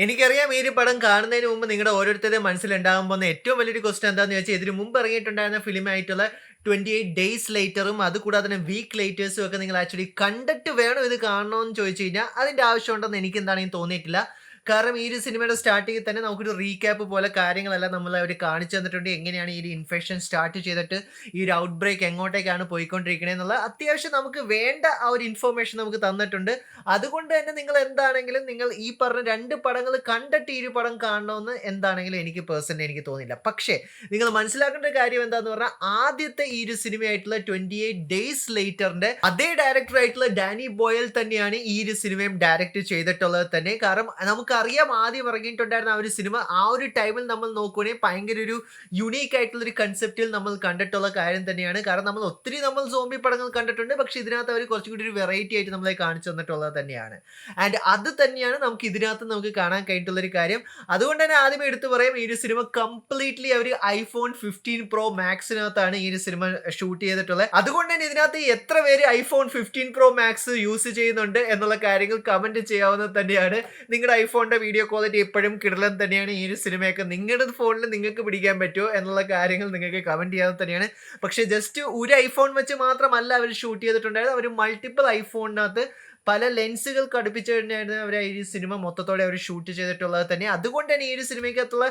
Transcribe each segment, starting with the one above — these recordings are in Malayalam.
എനിക്കറിയാം ഈ ഒരു പടം കാണുന്നതിന് മുമ്പ് നിങ്ങളുടെ ഓരോരുത്തരുടെയും മനസ്സിലുണ്ടാകാൻ പോകുന്ന ഏറ്റവും വലിയൊരു ക്വസ്റ്റൻ എന്താണെന്ന് ചോദിച്ചാൽ ഇതിന് മുമ്പ് ഇറങ്ങിയിട്ടുണ്ടായിരുന്ന ഫിലിമായിട്ടുള്ള 28 ഡേയ്സ് ലേറ്ററും അതുകൂടാതെ തന്നെ വീക്ക് ലേറ്റേഴ്സും ഒക്കെ നിങ്ങൾ ആക്ച്വലി കണ്ടിട്ട് വേണം ഇത് കാണണമെന്ന് ചോദിച്ചു കഴിഞ്ഞാൽ അതിന്റെ ആവശ്യമുണ്ടെന്ന് എനിക്ക് എന്താണെങ്കിലും തോന്നിയിട്ടില്ല. കാരണം ഈ ഒരു സിനിമയുടെ സ്റ്റാർട്ടിങ്ങിൽ തന്നെ നമുക്കൊരു റീക്യാപ്പ് പോലെ കാര്യങ്ങളെല്ലാം നമ്മൾ അവർ കാണിച്ചു തന്നിട്ടുണ്ട്. എങ്ങനെയാണ് ഈ ഒരു ഇൻഫെക്ഷൻ സ്റ്റാർട്ട് ചെയ്തിട്ട് ഈ ഒരു ഔട്ട് ബ്രേക്ക് എങ്ങോട്ടേക്കാണ് പോയിക്കൊണ്ടിരിക്കുന്നത് എന്നുള്ള അത്യാവശ്യം നമുക്ക് വേണ്ട ആ ഒരു ഇൻഫർമേഷൻ നമുക്ക് തന്നിട്ടുണ്ട്. അതുകൊണ്ട് തന്നെ നിങ്ങൾ എന്താണെങ്കിലും നിങ്ങൾ ഈ പറഞ്ഞ 2 പടങ്ങൾ കണ്ടിട്ട് ഈ ഒരു പടം കാണണമെന്ന് എന്താണെങ്കിലും എനിക്ക് പേഴ്സണലി എനിക്ക് തോന്നിയില്ല. പക്ഷേ നിങ്ങൾ മനസ്സിലാക്കേണ്ട ഒരു കാര്യം എന്താന്ന് പറഞ്ഞാൽ ആദ്യത്തെ ഈ ഒരു സിനിമയായിട്ടുള്ള 28 ഡേയ്സ് ലേറ്ററിന്റെ അതേ ഡയറക്ടർ ആയിട്ടുള്ള ഡാനി ബോയൽ തന്നെയാണ് ഈ ഒരു സിനിമയും ഡയറക്റ്റ് ചെയ്തിട്ടുള്ളത് തന്നെ. കാരണം നമുക്കറിയാം ആദ്യം ഇറങ്ങിയിട്ടുണ്ടായിരുന്ന ആ ഒരു സിനിമ ആ ഒരു ടൈമിൽ നമ്മൾ നോക്കുകയാണെങ്കിൽ ഭയങ്കര ഒരു യുണീക്ക് ആയിട്ടുള്ള ഒരു കൺസെപ്റ്റിൽ നമ്മൾ കണ്ടിട്ടുള്ള കാര്യം തന്നെയാണ്. കാരണം നമ്മൾ ഒത്തിരി സോംബി പടങ്ങൾ കണ്ടിട്ടുണ്ട്. പക്ഷെ ഇതിനകത്ത് അവർ കുറച്ചും കൂടി ഒരു വെറൈറ്റി ആയിട്ട് നമ്മളെ കാണിച്ചു തന്നിട്ടുള്ളത് തന്നെയാണ്. ആൻഡ് അത് തന്നെയാണ് നമുക്ക് ഇതിനകത്ത് നമുക്ക് കാണാൻ കഴിഞ്ഞിട്ടുള്ള ഒരു കാര്യം. അതുകൊണ്ട് തന്നെ ആദ്യമേ എടുത്തു പറയാം ഈ ഒരു സിനിമ കംപ്ലീറ്റ്ലി അവർ ഐഫോൺ 15 പ്രോ മാക്സിനകത്താണ് ഈ ഒരു സിനിമ ഷൂട്ട് ചെയ്തിട്ടുള്ളത്. അതുകൊണ്ട് തന്നെ ഇതിനകത്ത് എത്ര പേര് ഐഫോൺ 15 പ്രോ മാക്സ് യൂസ് ചെയ്യുന്നുണ്ട് എന്നുള്ള കാര്യങ്ങൾ കമന്റ് ചെയ്യാവുന്നത് തന്നെയാണ്. നിങ്ങളുടെ ഐഫോണിന്റെ വീഡിയോ ക്വാളിറ്റി എപ്പോഴും കിടലൻ തന്നെയാണ്. ഈ ഒരു സിനിമയൊക്കെ നിങ്ങളുടെ ഫോണിൽ നിങ്ങൾക്ക് പിടിക്കാൻ പറ്റുമോ എന്നുള്ള കാര്യങ്ങൾ നിങ്ങൾക്ക് കമന്റ് ചെയ്യാവുന്നത് തന്നെയാണ്. പക്ഷേ ജസ്റ്റ് ഒരു ഐഫോൺ വെച്ച് മാത്രമല്ല അവർ ഷൂട്ട് ചെയ്തിട്ടുണ്ടായത്. അവർ മൾട്ടിപ്പിൾ ഐഫോണിനകത്ത് പല ലെൻസുകൾ ഘടിപ്പിച്ച് തന്നെയാണ് അവർ ഈ സിനിമ മൊത്തത്തോടെ അവർ ഷൂട്ട് ചെയ്തിട്ടുള്ളത് തന്നെ. അതുകൊണ്ട് തന്നെ ഈ ഒരു സിനിമയ്ക്കകത്തുള്ള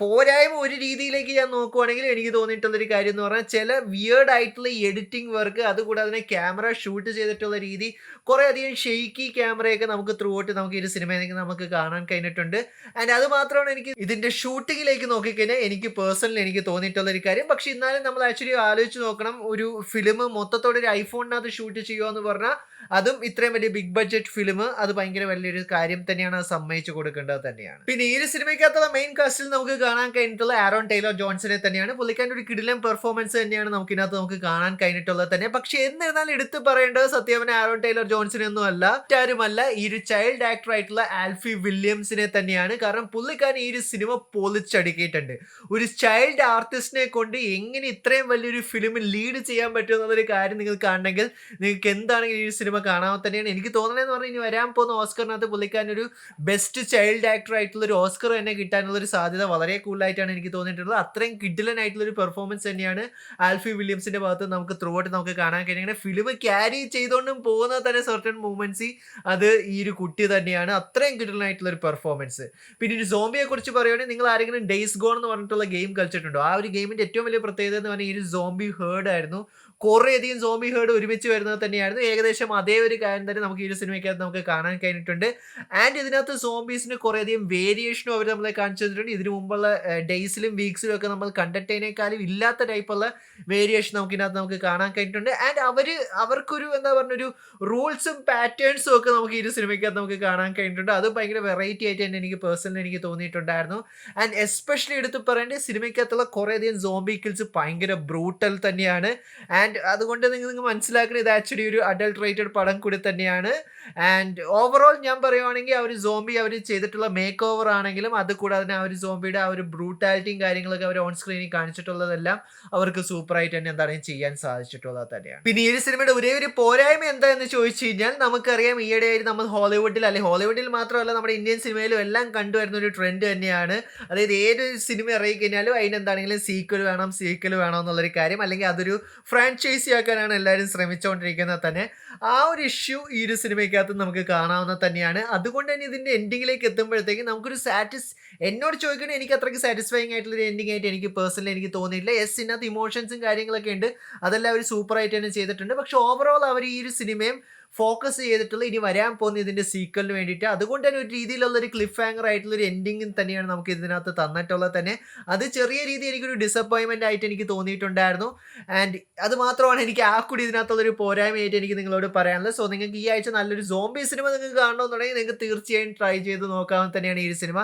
പോരായ്മ ഒരു രീതിയിലേക്ക് ഞാൻ നോക്കുവാണെങ്കിൽ എനിക്ക് തോന്നിയിട്ടുള്ളൊരു കാര്യം എന്ന് പറഞ്ഞാൽ ചില വിയേർഡ് ആയിട്ടുള്ള എഡിറ്റിംഗ് വർക്ക്, അതുകൂടാതെ തന്നെ ക്യാമറ ഷൂട്ട് ചെയ്തിട്ടുള്ള രീതി, കുറേ അധികം ഷെയ്ക്കി ക്യാമറയൊക്കെ നമുക്ക് ത്രൂ ഔട്ട് നമുക്ക് ഈ ഒരു സിനിമയിൽ നമുക്ക് കാണാൻ കഴിഞ്ഞിട്ടുണ്ട്. ആൻഡ് അത് മാത്രമാണ് എനിക്ക് ഇതിന്റെ ഷൂട്ടിങ്ങിലേക്ക് നോക്കിക്കഴിഞ്ഞാൽ എനിക്ക് പേഴ്സണലി എനിക്ക് തോന്നിയിട്ടുള്ള ഒരു കാര്യം. പക്ഷെ എന്നാലും നമ്മൾ ആക്ച്വലി ആലോചിച്ച് നോക്കണം, ഒരു ഫിലിം മൊത്തത്തോടെ ഒരു ഐഫോണിനകത്ത് ഷൂട്ട് ചെയ്യുക എന്ന് പറഞ്ഞാൽ അതും ഇത്രയും വലിയ ബിഗ് ബഡ്ജറ്റ് ഫിലിം, അത് ഭയങ്കര വലിയൊരു കാര്യം തന്നെയാണ്, അത് സമ്മതിച്ചു കൊടുക്കേണ്ടത് തന്നെയാണ്. പിന്നെ ഈ ഒരു സിനിമയ്ക്കകത്തുള്ള മെയിൻ കാസ്റ്റിൽ നമുക്ക് കാണാൻ കഴിഞ്ഞിട്ടുള്ള ആരോൺ ടൈലർ ജോൺസനെ തന്നെയാണ്. പുള്ളിക്കാരൻ്റെ ഒരു കിടിലൻ പെർഫോമൻസ് തന്നെയാണ് നമുക്ക് ഇതിനകത്ത് നമുക്ക് കാണാൻ കഴിഞ്ഞിട്ടുള്ളത് തന്നെ. പക്ഷെ എന്നിരുന്നാലും എടുത്തു പറയേണ്ടത് സത്യം ആരോൺ ടൈലർ ജോൺസനെ ഒന്നും അല്ല, മറ്റാരുമല്ല ഈ ഒരു ചൈൽഡ് ആക്ടർ ആയിട്ടുള്ള ആൽഫി വില്യംസിനെ തന്നെയാണ്. കാരണം പുള്ളിക്കാരൻ ഈ ഒരു സിനിമ പൊളിച്ചടുക്കിയിട്ടുണ്ട്. ഒരു ചൈൽഡ് ആർട്ടിസ്റ്റിനെ കൊണ്ട് എങ്ങനെ ഇത്രയും വലിയൊരു ഫിലിം ലീഡ് ചെയ്യാൻ പറ്റും എന്നുള്ളൊരു കാര്യം നിങ്ങൾ കാണണമെങ്കിൽ നിങ്ങൾക്ക് എന്താണെങ്കിലും ഈ സിനിമ കാണാൻ തന്നെയാണ്. എനിക്ക് തോന്നണതെന്ന് പറഞ്ഞാൽ ഇനി വരാൻ പോകുന്ന ഓസ്കറിനകത്ത് പുള്ളിക്കാരൻ ഒരു ബെസ്റ്റ് ചൈൽഡ് ആക്ടർ ആയിട്ടുള്ള ഒരു ഓസ്കർ തന്നെ കിട്ടാനുള്ള ഒരു സാധ്യത വളരെ കൂടുതലായിട്ടാണ് എനിക്ക് തോന്നിയിട്ടുള്ളത്. അത്രയും കിഡിലൻ ആയിട്ടുള്ള ഒരു പെർഫോമൻസ് തന്നെയാണ് ആൽഫി വില്യംസിന്റെ ഭാഗത്ത് നമുക്ക് ത്രൂ ഔട്ട് നമുക്ക് കാണാൻ കഴിയുന്നത്. ഫിലിം ക്യാരി ചെയ്തുകൊണ്ടും പോകുന്ന തന്നെ സർട്ടൺ മൂവ്മെന്റ്സ് അത് ഈ ഒരു കുട്ടി തന്നെയാണ്. അത്രയും കിഡിലൻ ആയിട്ടുള്ള ഒരു പെർഫോമൻസ്. പിന്നെ ഒരു സോംബിയെ കുറിച്ച് പറയുകയാണെങ്കിൽ നിങ്ങൾ ആരെങ്കിലും ഡേയ്സ് ഗോൺ എന്ന് പറഞ്ഞിട്ടുള്ള ഗെയിം കളിച്ചിട്ടുണ്ടോ? ആ ഒരു ഗെയിമിന്റെ ഏറ്റവും വലിയ പ്രത്യേകത എന്ന് പറഞ്ഞാൽ ഈ ഒരു സോംബി ഹേർഡ് ആയിരുന്നു. കുറേയധികം സോംബി ഹേർഡ് ഒരുമിച്ച് വരുന്നത് തന്നെയായിരുന്നു. ഏകദേശം അതേ ഒരു കാര്യം തന്നെ നമുക്ക് ഈ ഒരു സിനിമയ്ക്കകത്ത് നമുക്ക് കാണാൻ കഴിഞ്ഞിട്ടുണ്ട്. ആൻഡ് ഇതിനകത്ത് സോംബീസിന് കുറേയധികം വേരിയേഷനും അവർ നമ്മളെ കാണിച്ചു തന്നിട്ടുണ്ട്. ഇതിനു മുമ്പുള്ള ഡേയ്സിലും വീക്സിലും ഒക്കെ നമ്മൾ കണ്ടിട്ടതിനേക്കാളും ഇല്ലാത്ത ടൈപ്പുള്ള വേരിയേഷൻ നമുക്ക് ഇതിനകത്ത് നമുക്ക് കാണാൻ കഴിഞ്ഞിട്ടുണ്ട്. ആൻഡ് അവർക്കൊരു എന്താ പറഞ്ഞൊരു റൂൾസും പാറ്റേൺസും ഒക്കെ നമുക്ക് ഈ ഒരു സിനിമയ്ക്കകത്ത് നമുക്ക് കാണാൻ കഴിഞ്ഞിട്ടുണ്ട്. അത് ഭയങ്കര വെറൈറ്റി ആയിട്ട് തന്നെ എനിക്ക് പേഴ്സണലി എനിക്ക് തോന്നിയിട്ടുണ്ടായിരുന്നു. ആൻഡ് എസ്പെഷ്യലി എടുത്ത് പറയേണ്ടത് സിനിമയ്ക്കകത്തുള്ള കുറേയധികം സോംബി കിൽസ് ഭയങ്കര ബ്രൂട്ടൽ തന്നെയാണ്. ആൻഡ് അതുകൊണ്ട് നിങ്ങൾ മനസ്സിലാക്കണം ഇത് ആക്ച്വലി ഒരു അഡൾട്രേറ്റഡ് പടം കൂടി തന്നെയാണ്. ആൻഡ് ഓവറോൾ ഞാൻ പറയുവാണെങ്കിൽ ആ ഒരു സോംബി അവർ ചെയ്തിട്ടുള്ള മേക്ക് ഓവർ ആണെങ്കിലും അത് കൂടാതെ തന്നെ ആ ഒരു സോംബിയുടെ ആ ഒരു ബ്രൂട്ടാലിറ്റിയും കാര്യങ്ങളൊക്കെ അവർ ഓൺ സ്ക്രീനിൽ കാണിച്ചിട്ടുള്ളതെല്ലാം അവർക്ക് സൂപ്പറായിട്ട് തന്നെ എന്താണ് ചെയ്യാൻ സാധിച്ചിട്ടുള്ളത് തന്നെയാണ്. പിന്നെ ഈ ഒരു സിനിമയുടെ ഒരേ ഒരു പോരായ്മ എന്താണെന്ന് ചോദിച്ചു കഴിഞ്ഞാൽ നമുക്കറിയാം ഈയിടെയായിട്ട് നമ്മൾ ഹോളിവുഡിൽ, അല്ലെങ്കിൽ ഹോളിവുഡിൽ മാത്രമല്ല നമ്മുടെ ഇന്ത്യൻ സിനിമയിലും എല്ലാം കണ്ടുവരുന്ന ഒരു ട്രെൻഡ് തന്നെയാണ്. അതായത് ഏതൊരു സിനിമ ഇറങ്ങി കഴിഞ്ഞാലും അതിനെന്താണെങ്കിലും സീക്വൽ വേണം എന്നുള്ളൊരു കാര്യം, അല്ലെങ്കിൽ അതൊരു ഫ്രാഞ്ചൈസി ആക്കാനാണ് എല്ലാവരും ശ്രമിച്ചുകൊണ്ടിരിക്കുന്നത് തന്നെ. ആ ഒരു ഇഷ്യൂ ഈ ഒരു സിനിമയ്ക്കകത്ത് നമുക്ക് കാണാവുന്ന തന്നെയാണ്. അതുകൊണ്ട് തന്നെ ഇതിന്റെ എൻഡിങ്ങിലേക്ക് എത്തുമ്പോഴത്തേക്കും നമുക്കൊരു എന്നോട് ചോദിക്കണേ എനിക്ക് അത്രയ്ക്ക് സാറ്റിസ്ഫൈങ് ആയിട്ടുള്ള ഒരു എൻഡിങ് ആയിട്ട് എനിക്ക് പേഴ്സണലി എനിക്ക് തോന്നിയിട്ടില്ല. യെസ്, ഇതിനകത്ത് ഇമോഷൻസും കാര്യങ്ങളൊക്കെ ഉണ്ട്, അതെല്ലാം അവർ സൂപ്പറായിട്ട് തന്നെ ചെയ്തിട്ടുണ്ട്. പക്ഷെ ഓവറോൾ അവർ ഈ ഒരു സിനിമയും ഫോക്കസ് ചെയ്തിട്ടുള്ള ഇനി വരാൻ പോകുന്ന ഇതിന്റെ സീക്വലിന് വേണ്ടിയിട്ട്. അതുകൊണ്ട് തന്നെ ഒരു രീതിയിലുള്ള ഒരു ക്ലിഫ് ഹാങ്ങർ ആയിട്ടുള്ള ഒരു എൻഡിങ് തന്നെയാണ് നമുക്ക് ഇതിനകത്ത് തന്നിട്ടുള്ളത് തന്നെ. അത് ചെറിയ രീതിയിൽ എനിക്കൊരു ഡിസപ്പോയിൻമെന്റ് ആയിട്ട് എനിക്ക് തോന്നിയിട്ടുണ്ടായിരുന്നു. ആൻഡ് അത് മാത്രമാണ് എനിക്ക് ആ കൂടി ഇതിനകത്തുള്ളൊരു പോരായ്മയായിട്ട് എനിക്ക് നിങ്ങളോട് പറയാനുള്ളത്. സോ നിങ്ങൾക്ക് ഈ ആഴ്ച നല്ലൊരു സോംബി സിനിമ നിങ്ങൾക്ക് കാണണമെന്നുണ്ടെങ്കിൽ നിങ്ങൾക്ക് തീർച്ചയായും ട്രൈ ചെയ്ത് നോക്കാവുന്ന തന്നെയാണ് ഈ ഒരു സിനിമ.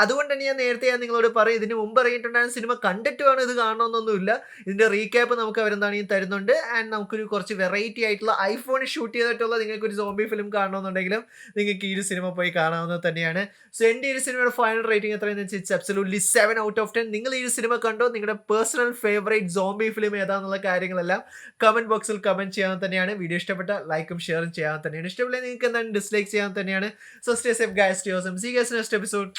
അതുകൊണ്ട് തന്നെ ഞാൻ നിങ്ങളോട് പറയും, ഇതിന് മുമ്പ് ഇറങ്ങിയിട്ടുണ്ടായിരുന്ന സിനിമ കണ്ടിട്ട് വേണം ഇത് കാണണമെന്നൊന്നുമില്ല. ഇതിന്റെ റീക്യാപ്പ് നമുക്ക് അവരെന്താണ് തരുന്നുണ്ട്. ആൻഡ് നമുക്കൊരു കുറച്ച് വെറൈറ്റി ആയിട്ടുള്ള ഐഫോൺ ഷൂട്ട് ചെയ്ത ഇഷ്ടമായിട്ടുള്ള നിങ്ങൾക്ക് ഒരു സോംബി ഫിലിം കാണണമെന്നുണ്ടെങ്കിലും നിങ്ങൾക്ക് ഈ ഒരു സിനിമ പോയി കാണാവുന്നത് തന്നെയാണ്. സോ എൻ്റെ ഈ ഒരു സിനിമയുടെ ഫൈനൽ റേറ്റിംഗ് എത്രയെന്ന് വെച്ചാൽ ഇറ്റ്സ് അബ്സല്യൂട്ട്ലി 7 ഔട്ട് ഓഫ് 10. നിങ്ങൾ ഈ ഒരു സിനിമ കണ്ടോ? നിങ്ങളുടെ പേഴ്സണൽ ഫേവറേറ്റ് സോംബി ഫിലിം ഏതാണെന്നുള്ള കാര്യങ്ങളെല്ലാം കമന്റ് ബോക്സിൽ കമന്റ് ചെയ്യാൻ തന്നെയാണ്. വീഡിയോ ഇഷ്ടപ്പെട്ട ലൈക്കും ഷെയറും ചെയ്യാൻ തന്നെയാണ്. ഇഷ്ടമില്ല നിങ്ങൾക്ക് എന്താണ് ഡിസ്ലൈക്ക് ചെയ്യാൻ തന്നെയാണ്. So stay safe guys, stay awesome. See you guys next episode.